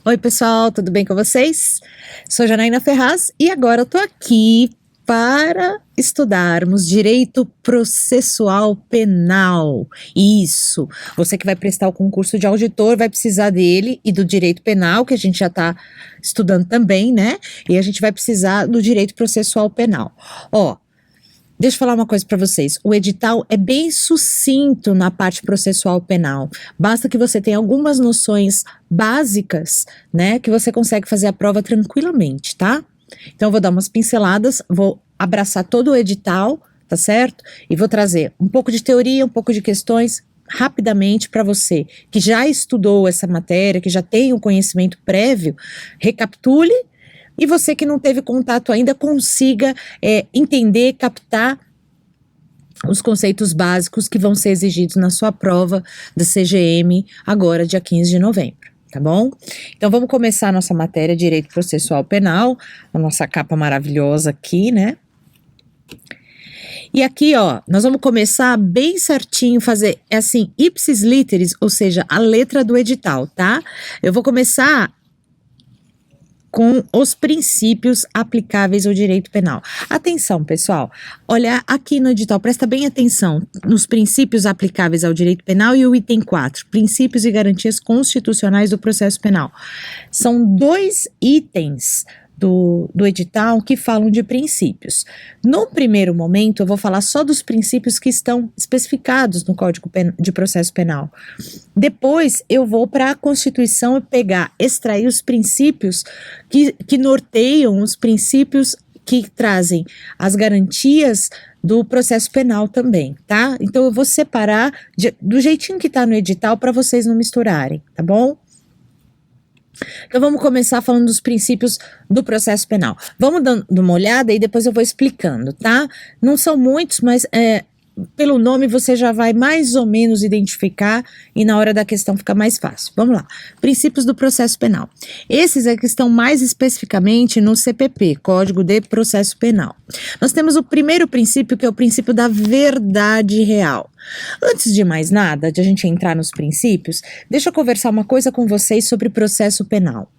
Oi, pessoal, tudo bem com vocês? Sou Janaína Ferraz e agora eu tô aqui para estudarmos direito processual penal. Isso, você que vai prestar o concurso de auditor vai precisar dele e do direito penal, que a gente já está estudando também, né? E a gente vai precisar do direito processual penal. Ó, deixa eu falar uma coisa para vocês. O edital é bem sucinto na parte processual penal. Basta que você tenha algumas noções básicas, né, que você consegue fazer a prova tranquilamente, tá? Então eu vou dar umas pinceladas, vou abraçar todo o edital, tá certo? E vou trazer um pouco de teoria, um pouco de questões rapidamente para você que já estudou essa matéria, que já tem o conhecimento prévio, recapitule. E você que não teve contato ainda consiga entender, captar os conceitos básicos que vão ser exigidos na sua prova da CGM agora, dia 15 de novembro, tá bom? Então vamos começar a nossa matéria Direito Processual Penal, a nossa capa maravilhosa aqui, né? E aqui, ó, nós vamos começar bem certinho, fazer assim, ipsis literis, ou seja, a letra do edital, tá? Eu vou começar com os princípios aplicáveis ao direito penal. Atenção, pessoal, olha aqui no edital, presta bem atenção nos princípios aplicáveis ao direito penal e o item 4, princípios e garantias constitucionais do processo penal. São dois itens do edital que falam de princípios. No primeiro momento, eu vou falar só dos princípios que estão especificados no Código de Processo Penal. Depois, eu vou para a Constituição e extrair os princípios que norteiam os princípios que trazem as garantias do processo penal também, tá? Então, eu vou separar do jeitinho que tá no edital para vocês não misturarem, tá bom? Então vamos começar falando dos princípios do processo penal. Vamos dando uma olhada e depois eu vou explicando, tá? Não são muitos, mas pelo nome você já vai mais ou menos identificar e na hora da questão fica mais fácil. Vamos lá. Princípios do processo penal. Esses é que estão mais especificamente no CPP, Código de Processo Penal. Nós temos o primeiro princípio, que é o princípio da verdade real. Antes de mais nada, de a gente entrar nos princípios, deixa eu conversar uma coisa com vocês sobre processo penal.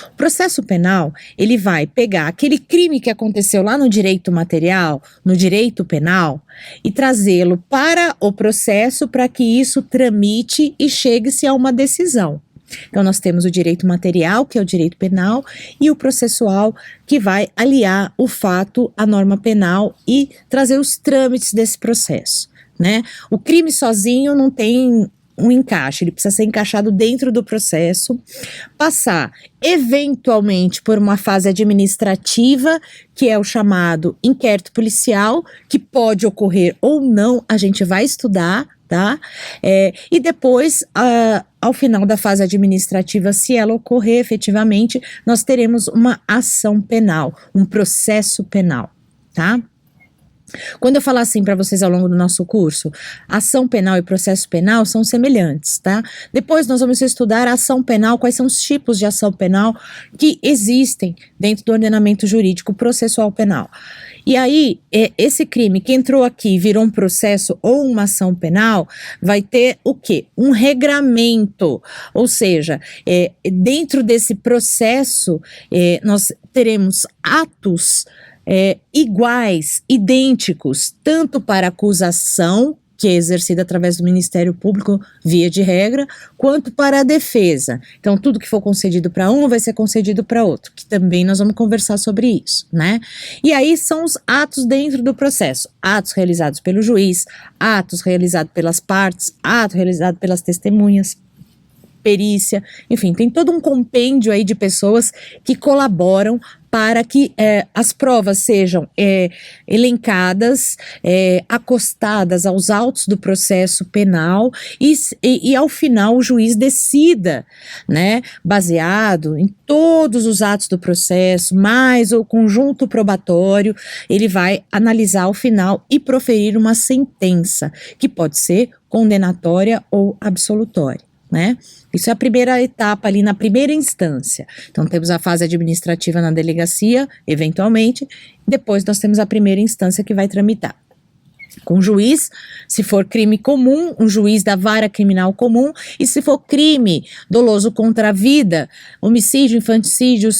O processo penal, ele vai pegar aquele crime que aconteceu lá no direito material, no direito penal, e trazê-lo para o processo para que isso tramite e chegue-se a uma decisão. Então, nós temos o direito material, que é o direito penal, e o processual, que vai aliar o fato à norma penal e trazer os trâmites desse processo, né? O crime sozinho não tem um encaixe, ele precisa ser encaixado dentro do processo, passar eventualmente por uma fase administrativa, que é o chamado inquérito policial, que pode ocorrer ou não, a gente vai estudar, tá? E depois, ao final da fase administrativa, se ela ocorrer efetivamente, nós teremos uma ação penal, um processo penal, tá? Quando eu falar assim para vocês ao longo do nosso curso, ação penal e processo penal são semelhantes, tá? Depois nós vamos estudar a ação penal, quais são os tipos de ação penal que existem dentro do ordenamento jurídico processual penal. E aí, esse crime que entrou aqui virou um processo ou uma ação penal, vai ter o quê? Um regramento, ou seja, dentro desse processo, nós teremos atos iguais, idênticos, tanto para acusação, que é exercida através do Ministério Público, via de regra, quanto para a defesa. Então, tudo que for concedido para um vai ser concedido para outro, que também nós vamos conversar sobre isso, né? E aí são os atos dentro do processo, atos realizados pelo juiz, atos realizados pelas partes, atos realizados pelas testemunhas, perícia, enfim, tem todo um compêndio aí de pessoas que colaboram para que as provas sejam elencadas, acostadas aos autos do processo penal e ao final o juiz decida, né, baseado em todos os atos do processo, mais o conjunto probatório, ele vai analisar ao final e proferir uma sentença, que pode ser condenatória ou absolutória, né? Isso é a primeira etapa ali na primeira instância. Então temos a fase administrativa na delegacia, eventualmente, depois nós temos a primeira instância que vai tramitar. com juiz, se for crime comum, um juiz da vara criminal comum, e se for crime doloso contra a vida, homicídio, infanticídio,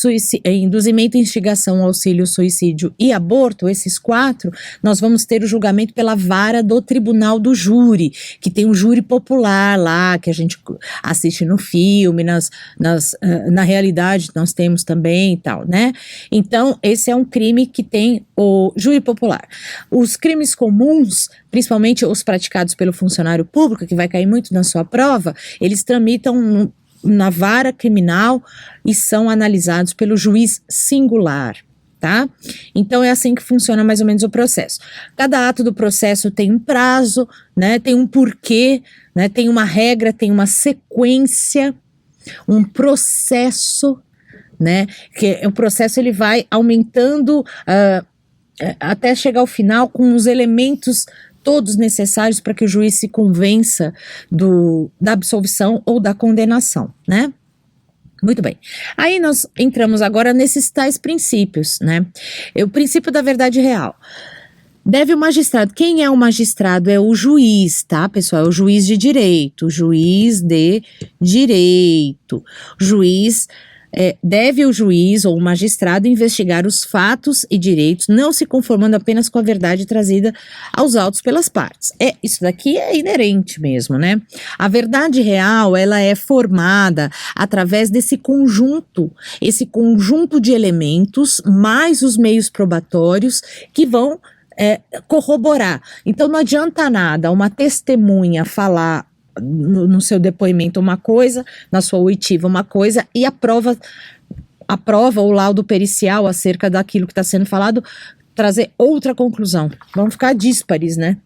induzimento, instigação, auxílio, suicídio e aborto, esses 4, nós vamos ter o julgamento pela vara do tribunal do júri, que tem um júri popular lá, que a gente assiste no filme, na realidade nós temos também e tal, né? Então, esse é um crime que tem o júri popular. Os crimes comuns, principalmente os praticados pelo funcionário público, que vai cair muito na sua prova, eles tramitam na vara criminal e são analisados pelo juiz singular, tá? Então é assim que funciona mais ou menos o processo. Cada ato do processo tem um prazo, né? Tem um porquê, né? Tem uma regra, tem uma sequência, um processo, né? Que o processo ele vai aumentando até chegar ao final com os elementos todos necessários para que o juiz se convença da absolvição ou da condenação, né? Muito bem. Aí nós entramos agora nesses tais princípios, né? O princípio da verdade real. Deve o magistrado. Quem é o magistrado? É o juiz, tá, pessoal? É o juiz de direito. Juiz de direito. Juiz. Deve o juiz ou o magistrado investigar os fatos e direitos, não se conformando apenas com a verdade trazida aos autos pelas partes. Isso daqui é inerente mesmo, né? A verdade real, ela é formada através desse conjunto, esse conjunto de elementos, mais os meios probatórios que vão corroborar. Então não adianta nada uma testemunha falar no seu depoimento uma coisa, na sua oitiva uma coisa, e a prova ou laudo pericial acerca daquilo que está sendo falado trazer outra conclusão. Vão ficar díspares, né?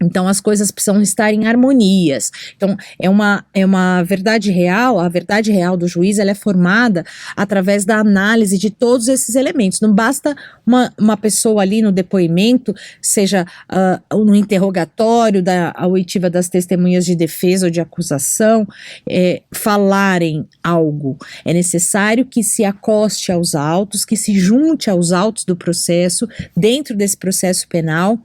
Então as coisas precisam estar em harmonias. Então é uma verdade real, a verdade real do juiz ela é formada através da análise de todos esses elementos. Não basta uma pessoa ali no depoimento, seja no interrogatório da oitiva das testemunhas de defesa ou de acusação, falarem algo. É necessário que se acoste aos autos, que se junte aos autos do processo, dentro desse processo penal,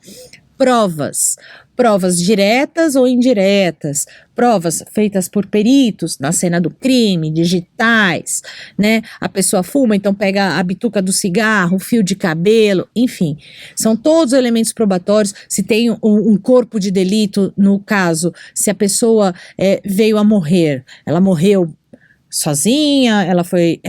provas diretas ou indiretas, provas feitas por peritos na cena do crime, digitais, né? A pessoa fuma, então pega a bituca do cigarro, o fio de cabelo, enfim, são todos elementos probatórios. Se tem um corpo de delito, no caso, se a pessoa veio a morrer, ela morreu sozinha, ela foi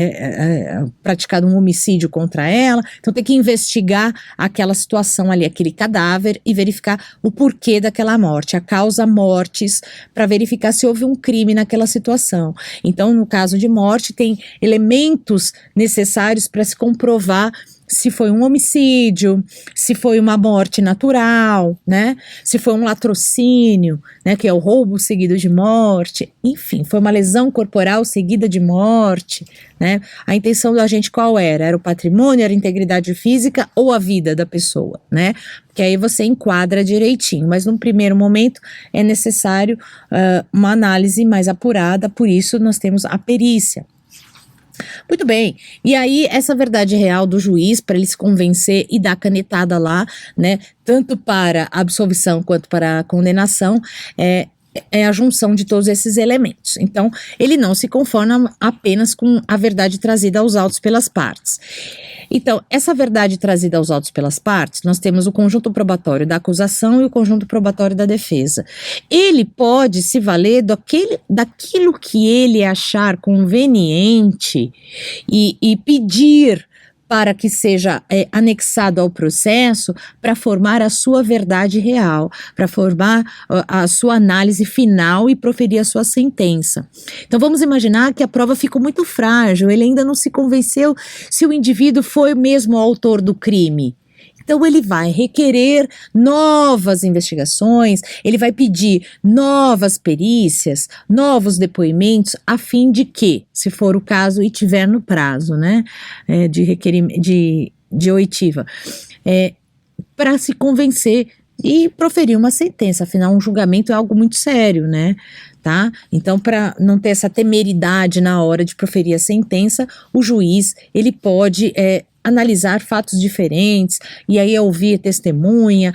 praticado um homicídio contra ela, então tem que investigar aquela situação ali, aquele cadáver e verificar o porquê daquela morte, a causa mortis, para verificar se houve um crime naquela situação. Então, no caso de morte, tem elementos necessários para se comprovar se foi um homicídio, se foi uma morte natural, né? Se foi um latrocínio, né? Que é o roubo seguido de morte, enfim, foi uma lesão corporal seguida de morte, né? A intenção do agente qual era? Era o patrimônio, era a integridade física ou a vida da pessoa, né? Que aí você enquadra direitinho, mas num primeiro momento é necessário uma análise mais apurada, por isso nós temos a perícia. Muito bem, e aí essa verdade real do juiz, para ele se convencer e dar a canetada lá, né, tanto para a absolvição quanto para a condenação, é a junção de todos esses elementos. Então, ele não se conforma apenas com a verdade trazida aos autos pelas partes. Então, essa verdade trazida aos autos pelas partes, nós temos o conjunto probatório da acusação e o conjunto probatório da defesa. Ele pode se valer daquilo que ele achar conveniente e pedir para que seja anexado ao processo para formar a sua verdade real, para formar a sua análise final e proferir a sua sentença. Então vamos imaginar que a prova ficou muito frágil, ele ainda não se convenceu se o indivíduo foi mesmo o autor do crime. Então ele vai requerer novas investigações, ele vai pedir novas perícias, novos depoimentos, a fim de que, se for o caso e tiver no prazo, né, de oitiva, para se convencer e proferir uma sentença. Afinal, um julgamento é algo muito sério, né? Tá? Então, para não ter essa temeridade na hora de proferir a sentença, o juiz ele pode analisar fatos diferentes, e aí ouvir testemunha,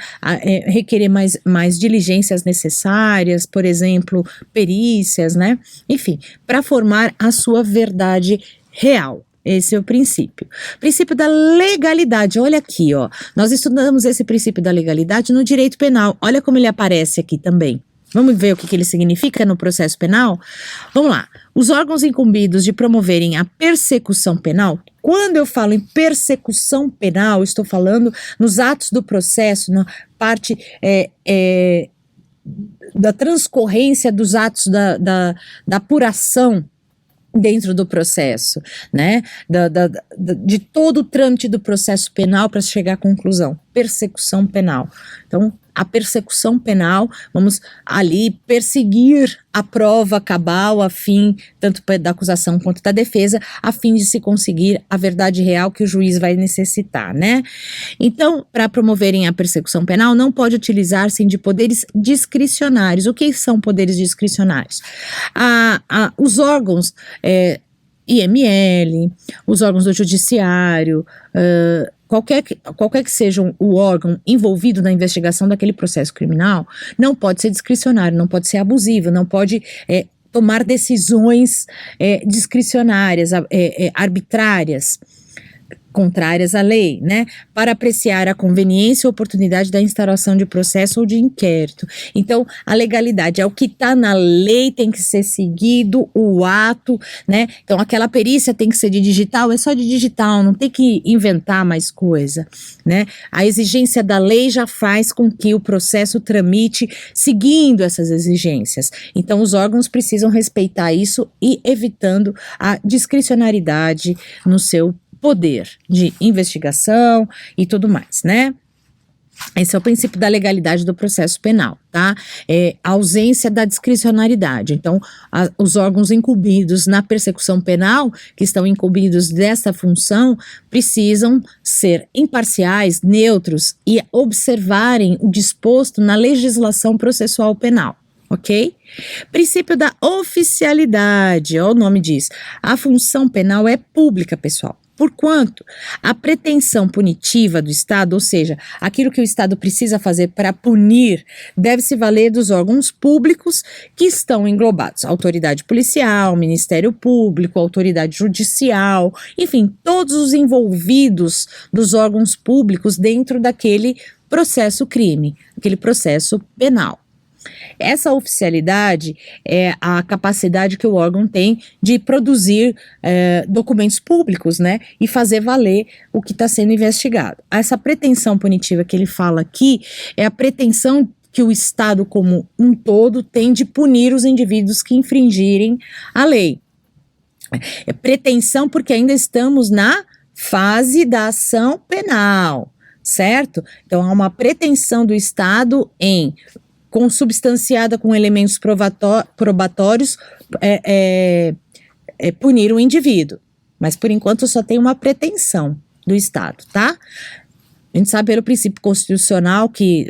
requerer mais diligências necessárias, por exemplo, perícias, né? Enfim, para formar a sua verdade real. Esse é o princípio. Princípio da legalidade, olha aqui, ó. Nós estudamos esse princípio da legalidade no direito penal. Olha como ele aparece aqui também. Vamos ver o que ele significa no processo penal? Vamos lá. Os órgãos incumbidos de promoverem a persecução penal, quando eu falo em persecução penal, estou falando nos atos do processo, na parte da transcorrência dos atos da apuração dentro do processo, né? De todo o trâmite do processo penal para chegar à conclusão. Persecução penal. Então, a persecução penal, vamos ali perseguir a prova cabal a fim, tanto da acusação quanto da defesa, a fim de se conseguir a verdade real que o juiz vai necessitar, né? Então, para promoverem a persecução penal, não pode utilizar-se de poderes discricionários. O que são poderes discricionários? Os órgãos IML, os órgãos do judiciário, qualquer que seja o órgão envolvido na investigação daquele processo criminal, não pode ser discricionário, não pode ser abusivo, não pode tomar decisões discricionárias, arbitrárias, contrárias à lei, né, para apreciar a conveniência ou oportunidade da instauração de processo ou de inquérito. Então, a legalidade é o que está na lei, tem que ser seguido, o ato, né, então aquela perícia tem que ser de digital, é só de digital, não tem que inventar mais coisa, né, a exigência da lei já faz com que o processo tramite seguindo essas exigências, então os órgãos precisam respeitar isso e evitando a discricionariedade no seu poder de investigação e tudo mais, né? Esse é o princípio da legalidade do processo penal, tá? A ausência da discricionariedade. Então, os órgãos incumbidos na persecução penal, que estão incumbidos dessa função, precisam ser imparciais, neutros e observarem o disposto na legislação processual penal. Ok? Princípio da oficialidade, ó, o nome diz, a função penal é pública, pessoal. Porquanto a pretensão punitiva do Estado, ou seja, aquilo que o Estado precisa fazer para punir, deve se valer dos órgãos públicos que estão englobados, autoridade policial, Ministério Público, autoridade judicial, enfim, todos os envolvidos dos órgãos públicos dentro daquele processo crime, aquele processo penal. Essa oficialidade é a capacidade que o órgão tem de produzir documentos públicos, né, e fazer valer o que está sendo investigado. Essa pretensão punitiva que ele fala aqui é a pretensão que o Estado como um todo tem de punir os indivíduos que infringirem a lei. É pretensão porque ainda estamos na fase da ação penal, certo? Então há uma pretensão do Estado em consubstanciada com elementos probatórios, punir o indivíduo. Mas, por enquanto, só tem uma pretensão do Estado, tá? A gente sabe pelo princípio constitucional que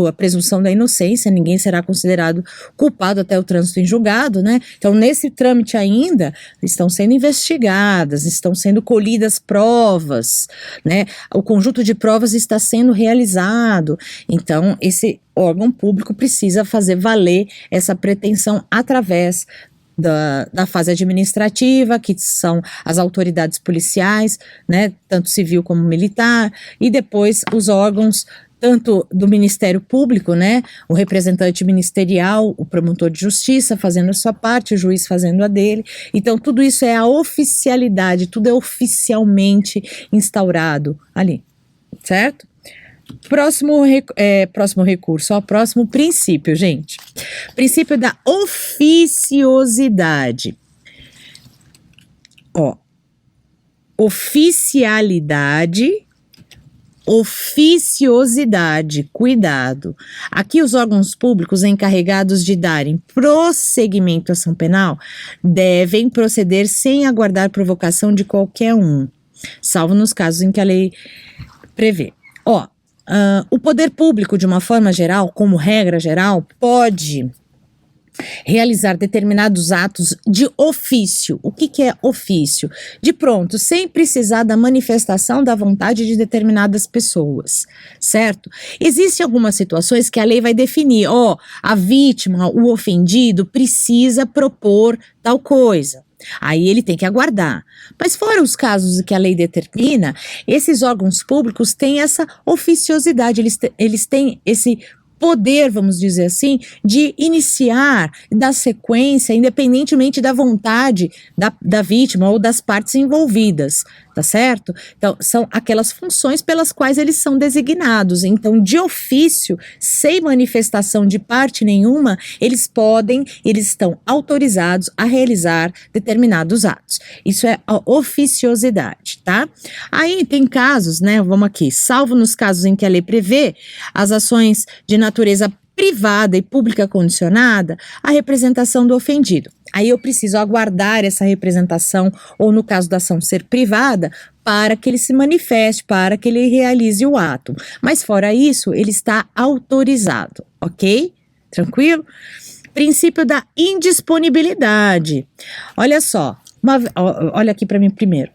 a presunção da inocência, ninguém será considerado culpado até o trânsito em julgado, né? Então, nesse trâmite ainda, estão sendo investigadas, estão sendo colhidas provas, né? O conjunto de provas está sendo realizado. Então, esse órgão público precisa fazer valer essa pretensão através da fase administrativa, que são as autoridades policiais, né, tanto civil como militar, e depois os órgãos tanto do Ministério Público, né, o representante ministerial, o promotor de justiça fazendo a sua parte, o juiz fazendo a dele. Então tudo isso é a oficialidade, tudo é oficialmente instaurado ali, certo? Próximo recurso, ó, próximo princípio, gente. Princípio da oficiosidade. Ó, oficiosidade, cuidado. Aqui os órgãos públicos encarregados de darem prosseguimento à ação penal devem proceder sem aguardar provocação de qualquer um, salvo nos casos em que a lei prevê. Ó, o poder público, de uma forma geral, como regra geral, pode realizar determinados atos de ofício. O que é ofício? De pronto, sem precisar da manifestação da vontade de determinadas pessoas, certo? Existem algumas situações que a lei vai definir, a vítima, o ofendido, precisa propor tal coisa. Aí ele tem que aguardar. Mas fora os casos que a lei determina, esses órgãos públicos têm essa oficiosidade, eles têm esse poder, vamos dizer assim, de iniciar, dar sequência, independentemente da vontade da vítima ou das partes envolvidas, tá certo? Então, são aquelas funções pelas quais eles são designados. Então, de ofício, sem manifestação de parte nenhuma, eles estão autorizados a realizar determinados atos. Isso é a oficiosidade, tá? Aí tem casos, né, vamos aqui, salvo nos casos em que a lei prevê as ações de natureza privada e pública condicionada, a representação do ofendido. Aí eu preciso aguardar essa representação, ou no caso da ação ser privada, para que ele se manifeste, para que ele realize o ato. Mas fora isso, ele está autorizado, ok? Tranquilo? Princípio da indisponibilidade. Olha só, olha aqui para mim primeiro.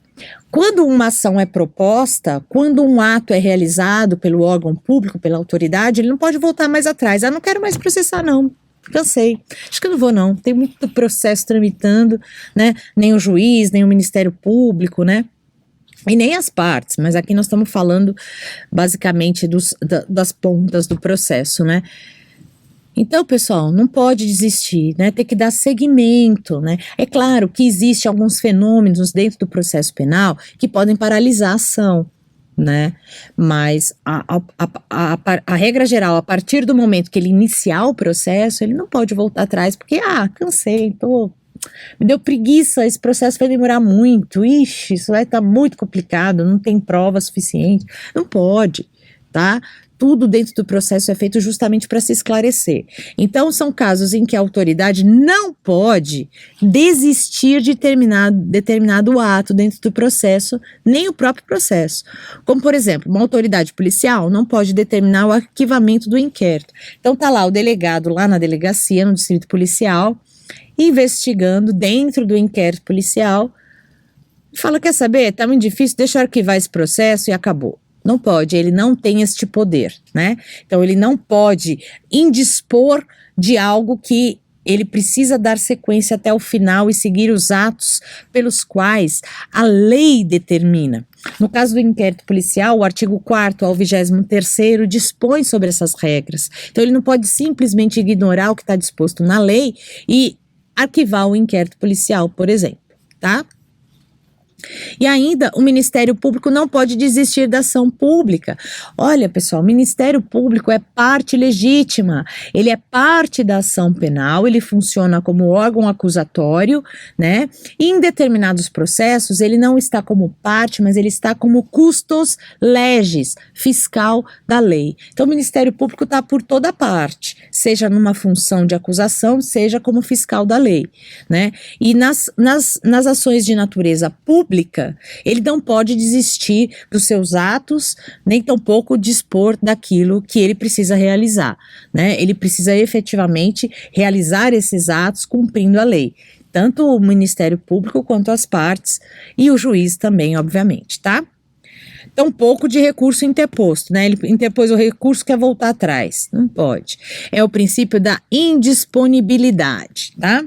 Quando uma ação é proposta, quando um ato é realizado pelo órgão público, pela autoridade, ele não pode voltar mais atrás. Não quero mais processar não, cansei, acho que eu não vou não, tem muito processo tramitando, né, nem o juiz, nem o Ministério Público, né, e nem as partes, mas aqui nós estamos falando basicamente das pontas do processo, né. Então, pessoal, não pode desistir, né? Tem que dar seguimento, né? É claro que existem alguns fenômenos dentro do processo penal que podem paralisar a ação, né? Mas a regra geral, a partir do momento que ele iniciar o processo, ele não pode voltar atrás, porque, cansei, me deu preguiça, esse processo vai demorar muito, isso vai estar muito complicado, não tem prova suficiente, não pode, tá? Tudo dentro do processo é feito justamente para se esclarecer. Então, são casos em que a autoridade não pode desistir de determinado ato dentro do processo, nem o próprio processo. Como, por exemplo, uma autoridade policial não pode determinar o arquivamento do inquérito. Então, tá lá o delegado lá na delegacia, no distrito policial, investigando dentro do inquérito policial, fala, quer saber, tá muito difícil, deixa eu arquivar esse processo e acabou. Não pode, ele não tem este poder, né? Então, ele não pode indispor de algo que ele precisa dar sequência até o final e seguir os atos pelos quais a lei determina. No caso do inquérito policial, o artigo 4º ao 23º dispõe sobre essas regras. Então, ele não pode simplesmente ignorar o que está disposto na lei e arquivar o inquérito policial, por exemplo, tá? E ainda, o Ministério Público não pode desistir da ação pública. Olha, pessoal, o Ministério Público é parte legítima, ele é parte da ação penal, ele funciona como órgão acusatório, né? E em determinados processos, ele não está como parte, mas ele está como custos legis, fiscal da lei. Então, o Ministério Público está por toda parte, seja numa função de acusação, seja como fiscal da lei, né? E nas ações de natureza pública, ele não pode desistir dos seus atos, nem tampouco dispor daquilo que ele precisa realizar, né? Ele precisa efetivamente realizar esses atos cumprindo a lei, tanto o Ministério Público quanto as partes e o juiz também, obviamente, tá? Então, pouco de recurso interposto, né? Ele interpôs o recurso, quer voltar atrás, não pode. É o princípio da indisponibilidade, tá?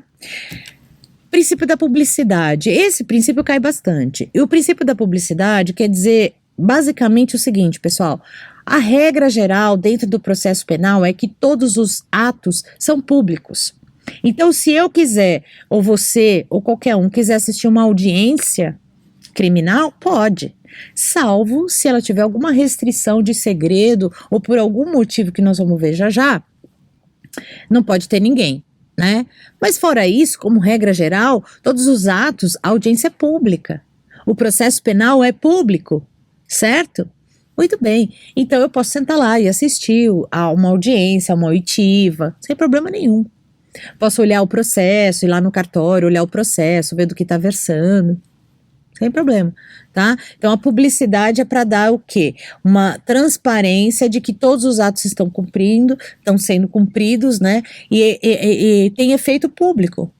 Princípio da publicidade, esse princípio cai bastante. E o princípio da publicidade quer dizer basicamente o seguinte, pessoal: a regra geral dentro do processo penal é que todos os atos são públicos. Então, se eu quiser, ou você, ou qualquer um quiser assistir uma audiência criminal, pode, salvo se ela tiver alguma restrição de segredo ou por algum motivo que nós vamos ver já já, não pode ter ninguém, né? Mas fora isso, como regra geral, todos os atos, a audiência é pública. O processo penal é público, certo? Muito bem, então eu posso sentar lá e assistir a uma audiência, a uma oitiva, sem problema nenhum. Posso olhar o processo, ir lá no cartório, olhar o processo, ver do que está versando. sem problema, tá? Então a publicidade é para dar o quê? Uma transparência de que todos os atos estão sendo cumpridos, né? E tem efeito público.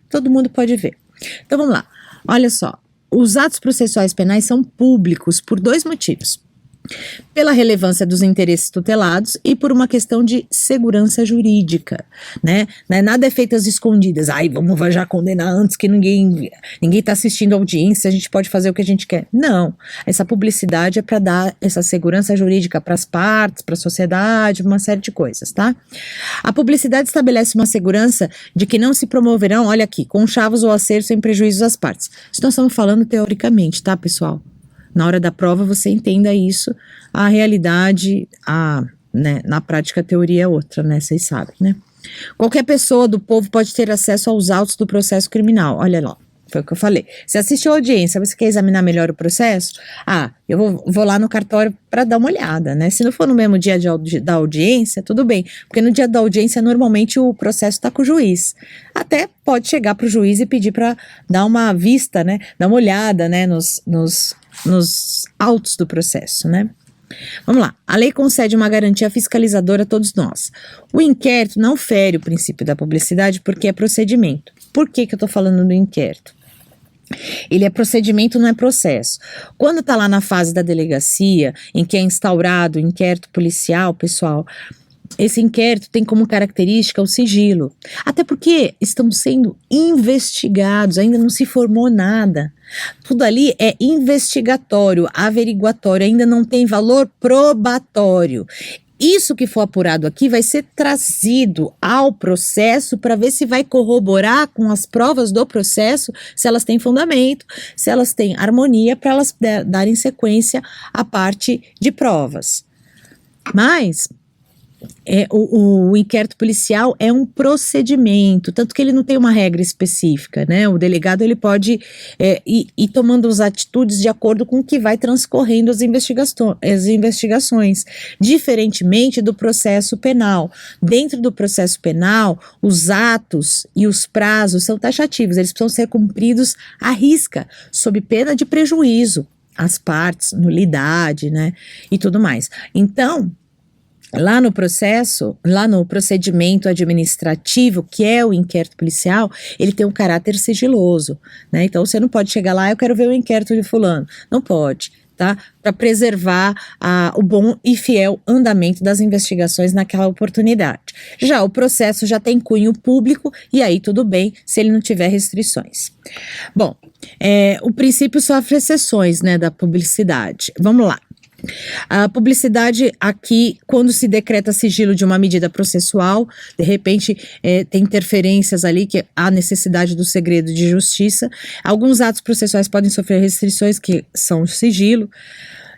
Todo mundo pode ver. Então vamos lá. Olha só, os atos processuais penais são públicos por 2 motivos. Pela relevância dos interesses tutelados e por uma questão de segurança jurídica, né? Nada é feito às escondidas. Ai, vamos já condenar antes que ninguém está assistindo a audiência, a gente pode fazer o que a gente quer. Não, essa publicidade é para dar essa segurança jurídica para as partes, para a sociedade, uma série de coisas, tá? A publicidade estabelece uma segurança de que não se promoverão, olha aqui, conchavos ou acertos sem prejuízo às partes. Isso nós estamos falando teoricamente, tá, pessoal? Na hora da prova você entenda isso, a realidade, né, na prática a teoria é outra, né, vocês sabem, né. Qualquer pessoa do povo pode ter acesso aos autos do processo criminal, olha lá, foi o que eu falei. Você assistiu a audiência, você quer examinar melhor o processo? Eu vou lá no cartório para dar uma olhada, né, se não for no mesmo dia da audiência, tudo bem, porque no dia da audiência normalmente o processo está com o juiz, até pode chegar para o juiz e pedir para dar uma vista, né, dar uma olhada, né, nos autos do processo, né? Vamos lá. A lei concede uma garantia fiscalizadora a todos nós. O inquérito não fere o princípio da publicidade porque é procedimento. Por que eu tô falando do inquérito? Ele é procedimento, não é processo. Quando tá lá na fase da delegacia, em que é instaurado o inquérito policial, pessoal, esse inquérito tem como característica o sigilo, até porque estão sendo investigados, ainda não se formou nada. Tudo ali é investigatório, averiguatório, ainda não tem valor probatório. Isso que for apurado aqui vai ser trazido ao processo para ver se vai corroborar com as provas do processo, se elas têm fundamento, se elas têm harmonia, para elas darem sequência à parte de provas. Mas o inquérito policial é um procedimento, tanto que ele não tem uma regra específica, né? O delegado ele pode ir tomando as atitudes de acordo com o que vai transcorrendo as investigações, diferentemente do processo penal. Dentro do processo penal, os atos e os prazos são taxativos, eles precisam ser cumpridos à risca, sob pena de prejuízo às partes, nulidade, né? E tudo mais. Então, lá no procedimento administrativo, que é o inquérito policial, ele tem um caráter sigiloso, né? Então você não pode chegar lá, eu quero ver o inquérito de fulano. Não pode, tá? Para preservar o bom e fiel andamento das investigações naquela oportunidade. Já o processo já tem cunho público e aí tudo bem se ele não tiver restrições. Bom, o princípio sofre exceções, né, da publicidade. Vamos lá. A publicidade aqui, quando se decreta sigilo de uma medida processual, de repente tem interferências ali, que há necessidade do segredo de justiça. Alguns atos processuais podem sofrer restrições, que são o sigilo.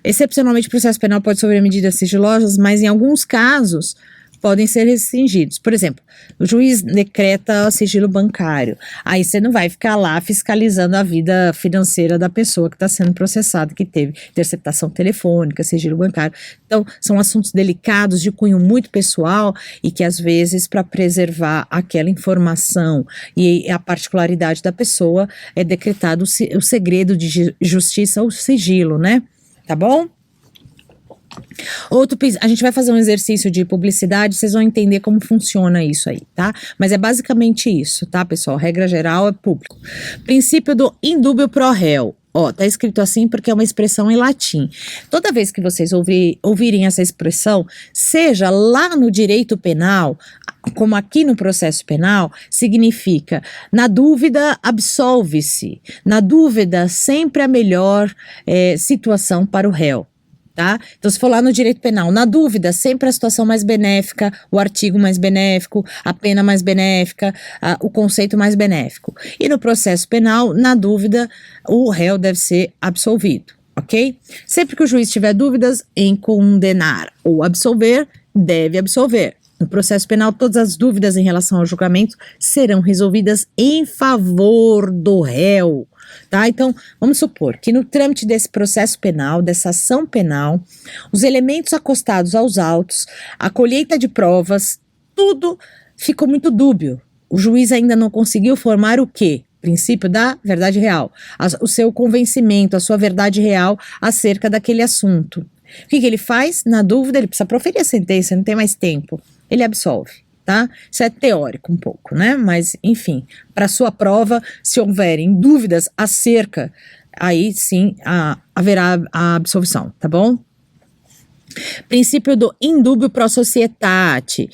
Excepcionalmente, o processo penal pode sofrer medidas sigilosas, mas em alguns casos podem ser restringidos. Por exemplo, o juiz decreta sigilo bancário. Aí você não vai ficar lá fiscalizando a vida financeira da pessoa que está sendo processada, que teve interceptação telefônica, sigilo bancário. Então, são assuntos delicados, de cunho muito pessoal, e que às vezes, para preservar aquela informação e a particularidade da pessoa, é decretado o segredo de justiça, o sigilo, né? Tá bom? A gente vai fazer um exercício de publicidade, vocês vão entender como funciona isso aí, tá? Mas é basicamente isso, tá, pessoal? Regra geral é público. Princípio do indubio pro réu. Ó, tá escrito assim porque é uma expressão em latim. Toda vez que vocês ouvirem essa expressão, seja lá no direito penal, como aqui no processo penal, significa, na dúvida, absolve-se. Na dúvida, sempre a melhor situação para o réu. Tá? Então, se for lá no direito penal, na dúvida, sempre a situação mais benéfica, o artigo mais benéfico, a pena mais benéfica, o conceito mais benéfico. E no processo penal, na dúvida, o réu deve ser absolvido, ok? Sempre que o juiz tiver dúvidas em condenar ou absolver, deve absolver. No processo penal, todas as dúvidas em relação ao julgamento serão resolvidas em favor do réu. Tá? Então, vamos supor que no trâmite desse processo penal, dessa ação penal, os elementos acostados aos autos, a colheita de provas, tudo ficou muito dúbio. O juiz ainda não conseguiu formar o quê? princípio da verdade real, o seu convencimento, a sua verdade real acerca daquele assunto. O que ele faz? Na dúvida, ele precisa proferir a sentença, não tem mais tempo, ele absolve, tá? Isso é teórico um pouco, né? Mas, enfim, para sua prova, se houverem dúvidas acerca, aí sim haverá a absolvição, tá bom? Princípio do indúbio pro societate.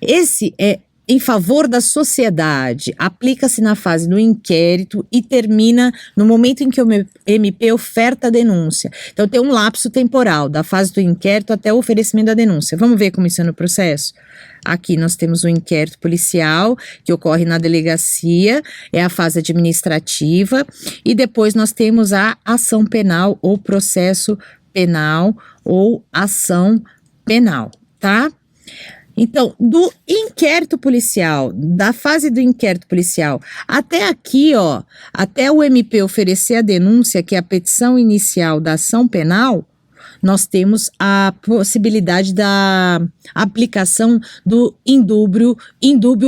Esse é em favor da sociedade, aplica-se na fase do inquérito e termina no momento em que o MP oferta a denúncia. Então tem um lapso temporal da fase do inquérito até o oferecimento da denúncia. Vamos ver como isso é no processo? Aqui nós temos o inquérito policial, que ocorre na delegacia, é a fase administrativa, e depois nós temos a ação penal ou processo penal ou ação penal, tá? Então, do inquérito policial, da fase do inquérito policial, até aqui, ó, até o MP oferecer a denúncia, que é a petição inicial da ação penal, nós temos a possibilidade da aplicação do indúbio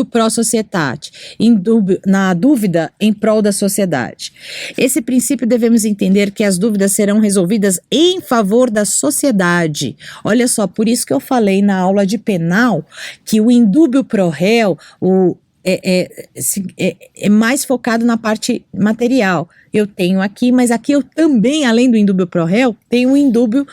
pro societate, na dúvida em prol da sociedade. Esse princípio devemos entender que as dúvidas serão resolvidas em favor da sociedade. Olha só, por isso que eu falei na aula de penal que o indúbio pro réu, é mais focado na parte material. Eu tenho aqui, mas aqui eu também, além do indúbio pro réu, tenho um indúbio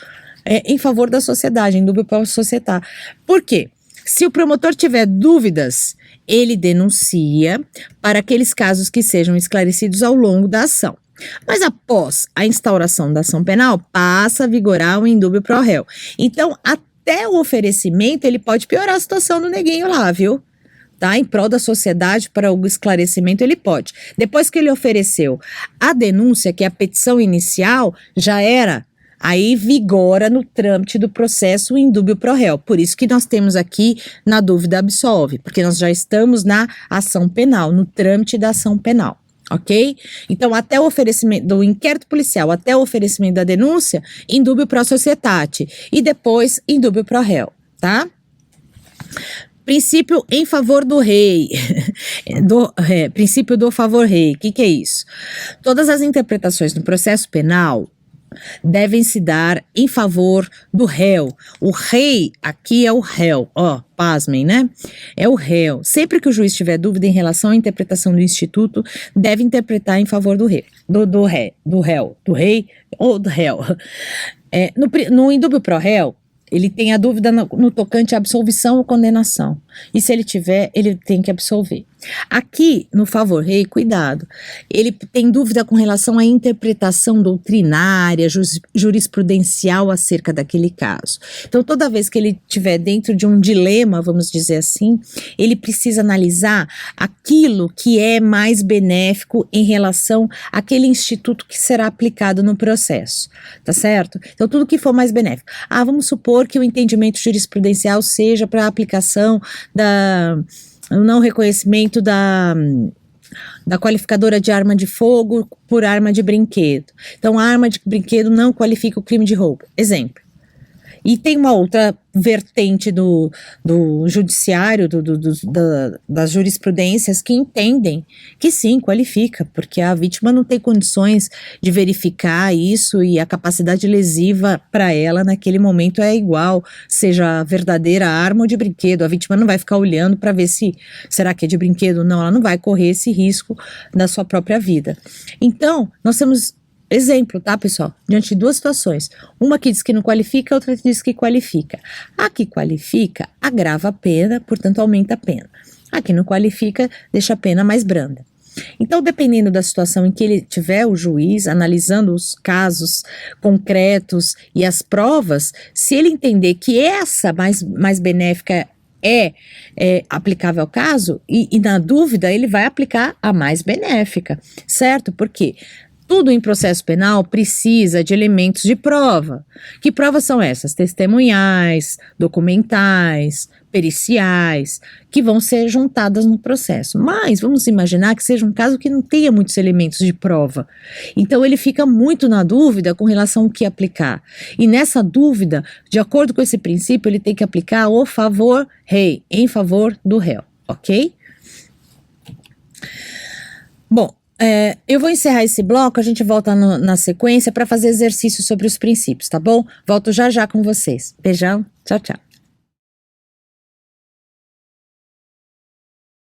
em favor da sociedade, indúbio pro societate. Por quê? Se o promotor tiver dúvidas, ele denuncia para aqueles casos que sejam esclarecidos ao longo da ação. Mas após a instauração da ação penal, passa a vigorar o indúbio pro réu. Então, até o oferecimento, ele pode piorar a situação do neguinho lá, viu? Tá? Em prol da sociedade, para o esclarecimento, ele pode. Depois que ele ofereceu a denúncia, que é a petição inicial, já era, aí vigora no trâmite do processo o indúbio pro réu. Por isso que nós temos aqui, na dúvida, absolve, porque nós já estamos na ação penal, no trâmite da ação penal. Ok? Então, até o oferecimento do inquérito policial, até o oferecimento da denúncia, indúbio pro societate. E depois, indúbio pro réu, tá? Princípio em favor do rei, princípio do favor rei, o que é isso? Todas as interpretações no processo penal devem se dar em favor do réu. O rei aqui é o réu, ó, pasmem, né? É o réu. Sempre que o juiz tiver dúvida em relação à interpretação do instituto, deve interpretar em favor do rei, do rei ou do réu. No indúbio pro réu, ele tem a dúvida no tocante à absolvição ou condenação. E se ele tiver, ele tem que absolver. Aqui, no favor rei, cuidado. Ele tem dúvida com relação à interpretação doutrinária, jurisprudencial acerca daquele caso. Então, toda vez que ele estiver dentro de um dilema, vamos dizer assim, ele precisa analisar aquilo que é mais benéfico em relação àquele instituto que será aplicado no processo. Tá certo? Então, tudo que for mais benéfico. Vamos supor que o entendimento jurisprudencial seja para a aplicação o não reconhecimento da qualificadora de arma de fogo por arma de brinquedo. Então, a arma de brinquedo não qualifica o crime de roubo. Exemplo. E tem uma outra vertente do judiciário, das jurisprudências que entendem que sim, qualifica, porque a vítima não tem condições de verificar isso e a capacidade lesiva para ela naquele momento é igual, seja verdadeira arma ou de brinquedo. A vítima não vai ficar olhando para ver se será que é de brinquedo. Não, ela não vai correr esse risco da sua própria vida. Então, nós temos exemplo, tá, pessoal? Diante de duas situações. Uma que diz que não qualifica, outra que diz que qualifica. A que qualifica agrava a pena, portanto aumenta a pena. A que não qualifica deixa a pena mais branda. Então, dependendo da situação em que ele tiver, o juiz, analisando os casos concretos e as provas, se ele entender que essa mais benéfica é aplicável ao caso, e na dúvida ele vai aplicar a mais benéfica, certo? Por quê? Tudo em processo penal precisa de elementos de prova. Que provas são essas? Testemunhais, documentais, periciais, que vão ser juntadas no processo. Mas vamos imaginar que seja um caso que não tenha muitos elementos de prova. Então ele fica muito na dúvida com relação ao que aplicar. E nessa dúvida, de acordo com esse princípio, ele tem que aplicar o favor rei, em favor do réu, ok? Bom, Eu vou encerrar esse bloco, a gente volta na sequência para fazer exercício sobre os princípios, tá bom? Volto já já com vocês. Beijão, tchau, tchau.